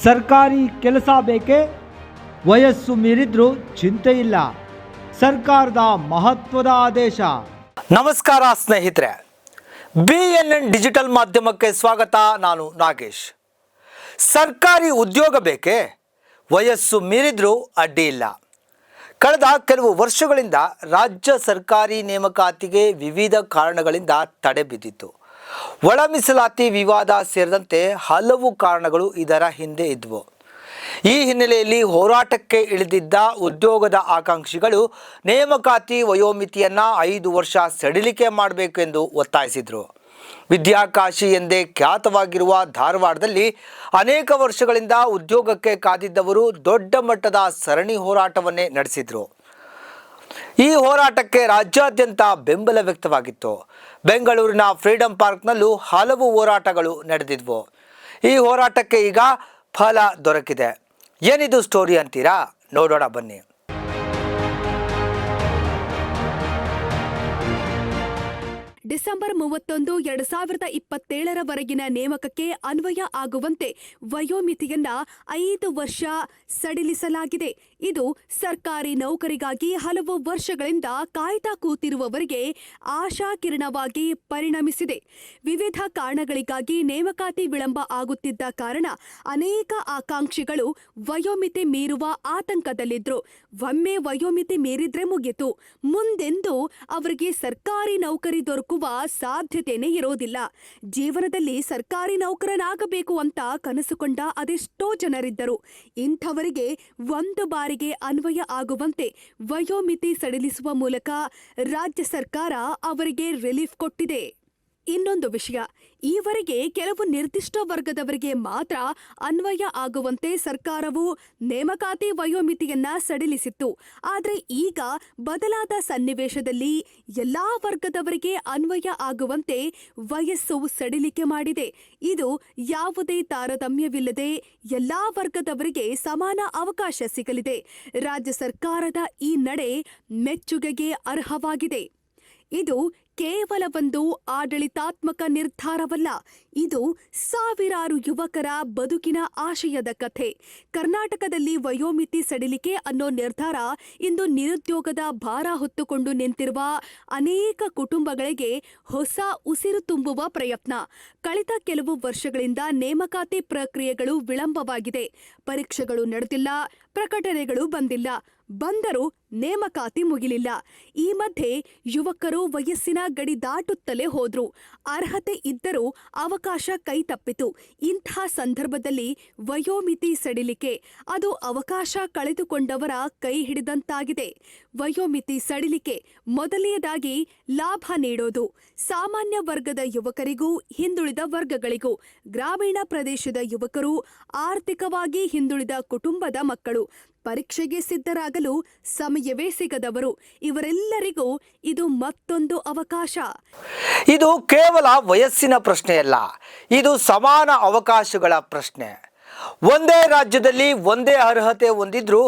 ಸರ್ಕಾರಿ ಕೆಲಸ ಬೇಕೇ? ವಯಸ್ಸು ಮೀರಿದ್ರೂ ಚಿಂತೆ ಇಲ್ಲ. ಸರ್ಕಾರದ ಮಹತ್ವದ ಆದೇಶ. ನಮಸ್ಕಾರ ಸ್ನೇಹಿತರೆ, BNN ಡಿಜಿಟಲ್ ಮಾಧ್ಯಮಕ್ಕೆ ಸ್ವಾಗತ. ನಾನು ನಾಗೇಶ್. ಸರ್ಕಾರಿ ಉದ್ಯೋಗ ಬೇಕೇ? ವಯಸ್ಸು ಮೀರಿದ್ರೂ ಅಡ್ಡಿ ಇಲ್ಲ. ಕಳೆದ ಕೆಲವು ವರ್ಷಗಳಿಂದ ರಾಜ್ಯ ಸರ್ಕಾರಿ ನೇಮಕಾತಿಗೆ ವಿವಿಧ ಕಾರಣಗಳಿಂದ ತಡೆ ಬಿದ್ದಿತ್ತು. ಒಳ ಮೀಸಲಾತಿ ವಿವಾದ ಸೇರಿದಂತೆ ಹಲವು ಕಾರಣಗಳು ಇದರ ಹಿಂದೆ ಇದ್ವು. ಈ ಹಿನ್ನೆಲೆಯಲ್ಲಿ ಹೋರಾಟಕ್ಕೆ ಇಳಿದಿದ್ದ ಉದ್ಯೋಗದ ಆಕಾಂಕ್ಷಿಗಳು ನೇಮಕಾತಿ ವಯೋಮಿತಿಯನ್ನು 5 ವರ್ಷ ಸಡಿಲಿಕೆ ಮಾಡಬೇಕು ಎಂದು ಒತ್ತಾಯಿಸಿದರು. ವಿದ್ಯಾಕಾಶಿ ಎಂದೇ ಖ್ಯಾತವಾಗಿರುವ ಧಾರವಾಡದಲ್ಲಿ ಅನೇಕ ವರ್ಷಗಳಿಂದ ಉದ್ಯೋಗಕ್ಕೆ ಕಾದಿದ್ದವರು ದೊಡ್ಡ ಮಟ್ಟದ ಸರಣಿ ಹೋರಾಟವನ್ನೇ ನಡೆಸಿದರು. ಈ ಹೋರಾಟಕ್ಕೆ ರಾಜ್ಯಾದ್ಯಂತ ಬೆಂಬಲ ವ್ಯಕ್ತವಾಗಿತ್ತು. ಬೆಂಗಳೂರಿನ ಫ್ರೀಡಂ ಪಾರ್ಕ್ನಲ್ಲೂ ಹಲವು ಹೋರಾಟಗಳು ನಡೆದಿದ್ವು. ಈ ಹೋರಾಟಕ್ಕೆ ಈಗ ಫಲ ದೊರಕಿದೆ. ಏನಿದು ಸ್ಟೋರಿ ಅಂತೀರಾ? ನೋಡೋಣ ಬನ್ನಿ. ಡಿಸೆಂಬರ್ 31, 2027 ನೇಮಕಕ್ಕೆ ಅನ್ವಯ ಆಗುವಂತೆ ವಯೋಮಿತಿಯನ್ನ 5 ವರ್ಷ ಸಡಿಲಿಸಲಾಗಿದೆ. ಇದು ಸರ್ಕಾರಿ ನೌಕರಿಗಾಗಿ ಹಲವು ವರ್ಷಗಳಿಂದ ಕಾಯ್ತಾ ಕೂತಿರುವವರಿಗೆ ಆಶಾಕಿರಣವಾಗಿ ಪರಿಣಮಿಸಿದೆ. ವಿವಿಧ ಕಾರಣಗಳಿಗಾಗಿ ನೇಮಕಾತಿ ವಿಳಂಬ ಆಗುತ್ತಿದ್ದ ಕಾರಣ ಅನೇಕ ಆಕಾಂಕ್ಷಿಗಳು ವಯೋಮಿತಿ ಮೀರುವ ಆತಂಕದಲ್ಲಿದ್ರು. ಒಮ್ಮೆ ವಯೋಮಿತಿ ಮೀರಿದ್ರೆ ಮುಗಿತು, ಮುಂದೆಂದು ಅವರಿಗೆ ಸರ್ಕಾರಿ ನೌಕರಿ ದೊರಕುವ ಸಾಧ್ಯತೆನೇ ಇರೋದಿಲ್ಲ. ಜೀವನದಲ್ಲಿ ಸರ್ಕಾರಿ ನೌಕರನಾಗಬೇಕು ಅಂತ ಕನಸುಕೊಂಡ ಅದೆಷ್ಟೋ ಜನರಿದ್ದರು. ಇಂಥವರಿಗೆ ಒಂದು ಬಾರಿಗೆ ಅನ್ವಯ ಆಗುವಂತೆ ವಯೋಮಿತಿ ಸಡಿಲಿಸುವ ಮೂಲಕ ರಾಜ್ಯ ಸರ್ಕಾರ ಅವರಿಗೆ ರಿಲೀಫ್ ಕೊಟ್ಟಿದೆ. ಇನ್ನೊಂದು ವಿಷಯ, ಈವರೆಗೆ ಕೆಲವು ನಿರ್ದಿಷ್ಟ ವರ್ಗದವರಿಗೆ ಮಾತ್ರ ಅನ್ವಯ ಆಗುವಂತೆ ಸರ್ಕಾರವು ನೇಮಕಾತಿ ವಯೋಮಿತಿಯನ್ನ ಸಡಿಲಿಸಿತ್ತು. ಆದರೆ ಈಗ ಬದಲಾದ ಸನ್ನಿವೇಶದಲ್ಲಿ ಎಲ್ಲಾ ವರ್ಗದವರಿಗೆ ಅನ್ವಯ ಆಗುವಂತೆ ವಯಸ್ಸು ಸಡಿಲಿಕೆ ಮಾಡಿದೆ. ಇದು ಯಾವುದೇ ತಾರತಮ್ಯವಿಲ್ಲದೆ ಎಲ್ಲಾ ವರ್ಗದವರಿಗೆ ಸಮಾನ ಅವಕಾಶ ಸಿಗಲಿದೆ. ರಾಜ್ಯ ಸರ್ಕಾರದ ಈ ನಡೆ ಮೆಚ್ಚುಗೆಗೆ ಅರ್ಹವಾಗಿದೆ. ಇದು ಕೇವಲ ಒಂದು ಆಡಳಿತಾತ್ಮಕ ನಿರ್ಧಾರವಲ್ಲ, ಇದು ಸಾವಿರಾರು ಯುವಕರ ಬದುಕಿನ ಆಶಯದ ಕಥೆ. ಕರ್ನಾಟಕದಲ್ಲಿ ವಯೋಮಿತಿ ಸಡಿಲಿಕೆ ಅನ್ನೋ ನಿರ್ಧಾರ ಇಂದು ನಿರುದ್ಯೋಗದ ಭಾರ ಹೊತ್ತುಕೊಂಡು ನಿಂತಿರುವ ಅನೇಕ ಕುಟುಂಬಗಳಿಗೆ ಹೊಸ ಉಸಿರು ತುಂಬುವ ಪ್ರಯತ್ನ. ಕಳೆದ ಕೆಲವು ವರ್ಷಗಳಿಂದ ನೇಮಕಾತಿ ಪ್ರಕ್ರಿಯೆಗಳು ವಿಳಂಬವಾಗಿದೆ. ಪರೀಕ್ಷೆಗಳು ನಡೆದಿಲ್ಲ, ಪ್ರಕಟಣೆಗಳು ಬಂದಿಲ್ಲ, ಬಂದರೂ ನೇಮಕಾತಿ ಮುಗಿಲಿಲ್ಲ. ಈ ಮಧ್ಯೆ ಯುವಕರು ವಯಸ್ಸಿನ ಗಡಿ ದಾಟುತ್ತಲೇ ಹೋದ್ರು. ಅರ್ಹತೆ ಇದ್ದರೂ ಅವಕಾಶ ಕೈತಪ್ಪಿತು. ಇಂಥ ಸಂದರ್ಭದಲ್ಲಿ ವಯೋಮಿತಿ ಸಡಿಲಿಕೆ ಅದು ಅವಕಾಶ ಕಳೆದುಕೊಂಡವರ ಕೈ ಹಿಡಿದಂತಾಗಿದೆ. ವಯೋಮಿತಿ ಸಡಿಲಿಕೆ ಮೊದಲನೆಯದಾಗಿ ಲಾಭ ನೀಡೋದು. ಸಾಮಾನ್ಯ ವರ್ಗದ ಯುವಕರಿಗೂ ಹಿಂದುಳಿದ ವರ್ಗಗಳಿಗೂ, ಗ್ರಾಮೀಣ ಪ್ರದೇಶದ ಯುವಕರು, ಆರ್ಥಿಕವಾಗಿ ಹಿಂದುಳಿದ ಕುಟುಂಬದ ಮಕ್ಕಳು, ಪರೀಕ್ಷೆಗೆ ಸಿದ್ಧರಾಗಲು ಸಮಯವೇ ಸಿಗದವರು, ಇವರೆಲ್ಲರಿಗೂ ಇದು ಮತ್ತೊಂದು ಅವಕಾಶ. ಇದು ಕೇವಲ ವಯಸ್ಸಿನ ಪ್ರಶ್ನೆಯಲ್ಲ, ಇದು ಸಮಾನ ಅವಕಾಶಗಳ ಪ್ರಶ್ನೆ. ಒಂದೇ ರಾಜ್ಯದಲ್ಲಿ ಒಂದೇ ಅರ್ಹತೆ ಹೊಂದಿದ್ರೂ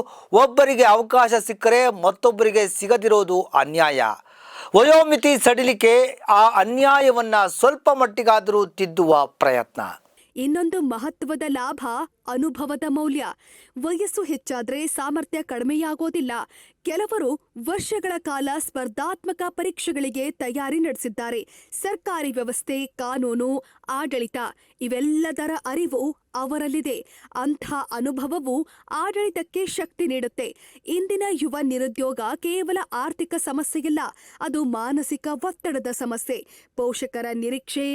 ಒಬ್ಬರಿಗೆ ಅವಕಾಶ ಸಿಕ್ಕರೆ ಮತ್ತೊಬ್ಬರಿಗೆ ಸಿಗದಿರೋದು ಅನ್ಯಾಯ. ವಯೋಮಿತಿ ಸಡಿಲಿಕೆ ಆ ಅನ್ಯಾಯವನ್ನ ಸ್ವಲ್ಪ ಮಟ್ಟಿಗಾದರೂ ತಿದ್ದುವ ಪ್ರಯತ್ನ. ಇನ್ನೊಂದು ಮಹತ್ವದ ಲಾಭ ಅನುಭವದ ಮೌಲ್ಯ. ವಯಸ್ಸು ಹೆಚ್ಚಾದ್ರೆ ಸಾಮರ್ಥ್ಯ ಕಡಿಮೆಯಾಗೋದಿಲ್ಲ. ಕೆಲವರು ವರ್ಷಗಳ ಕಾಲ ಸ್ಪರ್ಧಾತ್ಮಕ ಪರೀಕ್ಷೆಗಳಿಗೆ ತಯಾರಿ ನಡೆಸಿದ್ದಾರೆ. ಸರ್ಕಾರಿ ವ್ಯವಸ್ಥೆ, ಕಾನೂನು, ಆಡಳಿತ ಇವೆಲ್ಲದರ ಅರಿವು ಅವರಲ್ಲಿದೆ. ಅಂಥ ಅನುಭವವು ಆಡಳಿತಕ್ಕೆ ಶಕ್ತಿ ನೀಡುತ್ತೆ. ಇಂದಿನ ಯುವ ನಿರುದ್ಯೋಗ ಕೇವಲ ಆರ್ಥಿಕ ಸಮಸ್ಯೆಯಲ್ಲ, ಅದು ಮಾನಸಿಕ ಒತ್ತಡದ ಸಮಸ್ಯೆ. ಪೋಷಕರ ನಿರೀಕ್ಷೆ,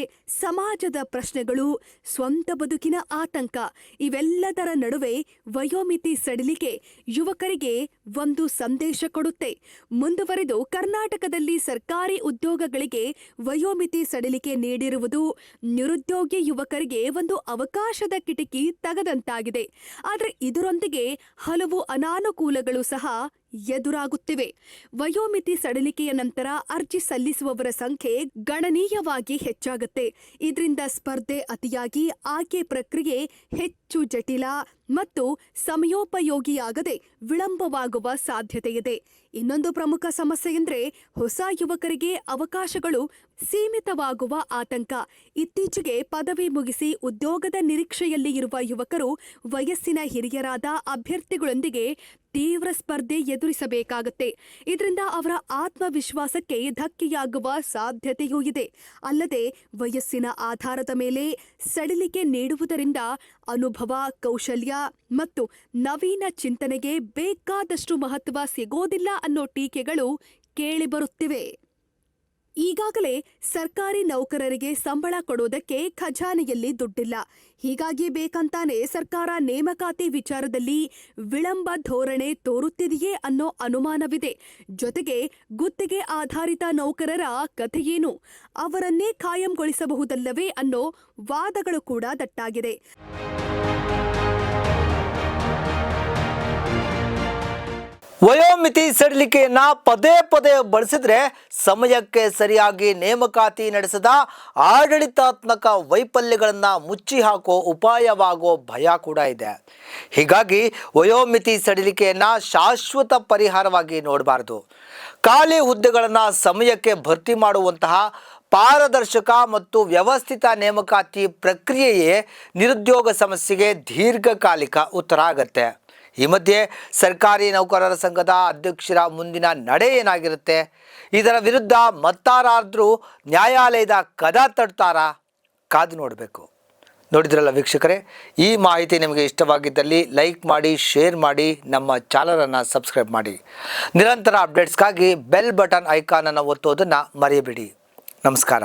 ಸಮಾಜದ ಪ್ರಶ್ನೆಗಳು, ಸ್ವಂತ ಬದುಕಿನ ಆತಂಕ ಇವೆಲ್ಲದರ ನಡುವೆ ವಯೋಮಿತಿ ಸಡಿಲಿಕೆ ಯುವಕರಿಗೆ ಒಂದು ಸಂದೇಶ ಕೊಡುತ್ತೆ. ಮುಂದುವರೆದು ಕರ್ನಾಟಕದಲ್ಲಿ ಸರ್ಕಾರಿ ಉದ್ಯೋಗಗಳಿಗೆ ವಯೋಮಿತಿ ಸಡಿಲಿಕೆ ನೀಡಿರುವುದು ನಿರುದ್ಯೋಗಿ ಯುವಕರಿಗೆ ಒಂದು ಅವಕಾಶದ ಕಿಟಕಿ ತೆಗೆದಂತಾಗಿದೆ. ಆದರೆ ಇದರೊಂದಿಗೆ ಹಲವು ಅನಾನುಕೂಲಗಳು ಸಹ ಎದುರಾಗುತ್ತಿವೆ. ವಯೋಮಿತಿ ಸಡಿಲಿಕೆಯ ನಂತರ ಅರ್ಜಿ ಸಲ್ಲಿಸುವವರ ಸಂಖ್ಯೆ ಗಣನೀಯವಾಗಿ ಹೆಚ್ಚಾಗುತ್ತೆ. ಇದರಿಂದ ಸ್ಪರ್ಧೆ ಅತಿಯಾಗಿ ಆಯ್ಕೆ ಪ್ರಕ್ರಿಯೆ ಹೆಚ್ಚು ಜಟಿಲ ಮತ್ತು ಸಮಯೋಪಯೋಗಿಯಾಗದೆ ವಿಳಂಬವಾಗುವ ಸಾಧ್ಯತೆಯಿದೆ. ಇನ್ನೊಂದು ಪ್ರಮುಖ ಸಮಸ್ಯೆ ಎಂದರೆ ಹೊಸ ಯುವಕರಿಗೆ ಅವಕಾಶಗಳು ಸೀಮಿತವಾಗುವ ಆತಂಕ. ಇತ್ತೀಚೆಗೆ ಪದವಿ ಮುಗಿಸಿ ಉದ್ಯೋಗದ ನಿರೀಕ್ಷೆಯಲ್ಲಿ ಇರುವ ಯುವಕರು ವಯಸ್ಸಿನ ಹಿರಿಯರಾದ ಅಭ್ಯರ್ಥಿಗಳೊಂದಿಗೆ ತೀವ್ರ ಸ್ಪರ್ಧೆ ಎದುರಿಸಬೇಕಾಗತ್ತೆ. ಇದರಿಂದ ಅವರ ಆತ್ಮವಿಶ್ವಾಸಕ್ಕೆ ಧಕ್ಕೆಯಾಗುವ ಸಾಧ್ಯತೆಯೂ ಇದೆ. ಅಲ್ಲದೆ ವಯಸ್ಸಿನ ಆಧಾರದ ಮೇಲೆ ಸಡಿಲಿಕೆ ನೀಡುವುದರಿಂದ ಅನುಭವ, ಕೌಶಲ್ಯ ಮತ್ತು ನವೀನ ಚಿಂತನೆಗೆ ಬೇಕಾದಷ್ಟು ಮಹತ್ವ ಸಿಗೋದಿಲ್ಲ ಅನ್ನೋ ಟೀಕೆಗಳು ಕೇಳಿಬರುತ್ತಿವೆ. ಈಗಾಗಲೇ ಸರ್ಕಾರಿ ನೌಕರರಿಗೆ ಸಂಬಳ ಕೊಡೋದಕ್ಕೆ ಖಜಾನೆಯಲ್ಲಿ ದುಡ್ಡಿಲ್ಲ. ಹೀಗಾಗಿ ಬೇಕಂತಾನೆ ಸರ್ಕಾರ ನೇಮಕಾತಿ ವಿಚಾರದಲ್ಲಿ ವಿಳಂಬ ಧೋರಣೆ ತೋರುತ್ತಿದೆಯೇ ಅನ್ನೋ ಅನುಮಾನವಿದೆ. ಜೊತೆಗೆ ಗುತ್ತಿಗೆ ಆಧಾರಿತ ನೌಕರರ ಕಥೆಯೇನು? ಅವರನ್ನೇ ಖಾಯಂಗೊಳಿಸಬಹುದಲ್ಲವೇ ಅನ್ನೋ ವಾದಗಳು ಕೂಡ ದಟ್ಟಾಗಿದೆ. ವಯೋಮಿತಿ ಸಡಿಲಿಕೆಯನ್ನ ಪದೇ ಪದೇ ಬಳಸಿದ್ರೆ ಸಮಯಕ್ಕೆ ಸರಿಯಾಗಿ ನೇಮಕಾತಿ ನಡೆಸದ ಆಡಳಿತಾತ್ಮಕ ವೈಫಲ್ಯಗಳನ್ನು ಮುಚ್ಚಿ ಹಾಕೋ ಉಪಾಯವಾಗೋ ಭಯ ಕೂಡ ಇದೆ. ಹೀಗಾಗಿ ವಯೋಮಿತಿ ಸಡಿಲಿಕೆಯನ್ನ ಶಾಶ್ವತ ಪರಿಹಾರವಾಗಿ ನೋಡಬಾರದು. ಖಾಲಿ ಹುದ್ದೆಗಳನ್ನು ಸಮಯಕ್ಕೆ ಭರ್ತಿ ಮಾಡುವಂತಹ ಪಾರದರ್ಶಕ ಮತ್ತು ವ್ಯವಸ್ಥಿತ ನೇಮಕಾತಿ ಪ್ರಕ್ರಿಯೆಯೇ ನಿರುದ್ಯೋಗ ಸಮಸ್ಯೆಗೆ ದೀರ್ಘಕಾಲಿಕ ಉತ್ತರ ಆಗತ್ತೆ. ಈ ಮಧ್ಯೆ ಸರ್ಕಾರಿ ನೌಕರರ ಸಂಘದ ಅಧ್ಯಕ್ಷರ ಮುಂದಿನ ನಡೆ ಏನಾಗಿರುತ್ತೆ? ಇದರ ವಿರುದ್ಧ ಮತ್ತಾರಾದ್ರೂ ನ್ಯಾಯಾಲಯದ ಕದ ತಟ್ತಾರಾ? ಕಾದು ನೋಡಬೇಕು. ನೋಡಿದ್ರಲ್ಲ ವೀಕ್ಷಕರೇ, ಈ ಮಾಹಿತಿ ನಿಮಗೆ ಇಷ್ಟವಾಗಿದ್ದಲ್ಲಿ ಲೈಕ್ ಮಾಡಿ, ಶೇರ್ ಮಾಡಿ, ನಮ್ಮ ಚಾನಲನ್ನು ಸಬ್ಸ್ಕ್ರೈಬ್ ಮಾಡಿ. ನಿರಂತರ ಅಪ್ಡೇಟ್ಸ್ಗಾಗಿ ಬೆಲ್ ಬಟನ್ ಐಕಾನನ್ನು ಒತ್ತೋದನ್ನು ಮರೆಯಬೇಡಿ. ನಮಸ್ಕಾರ.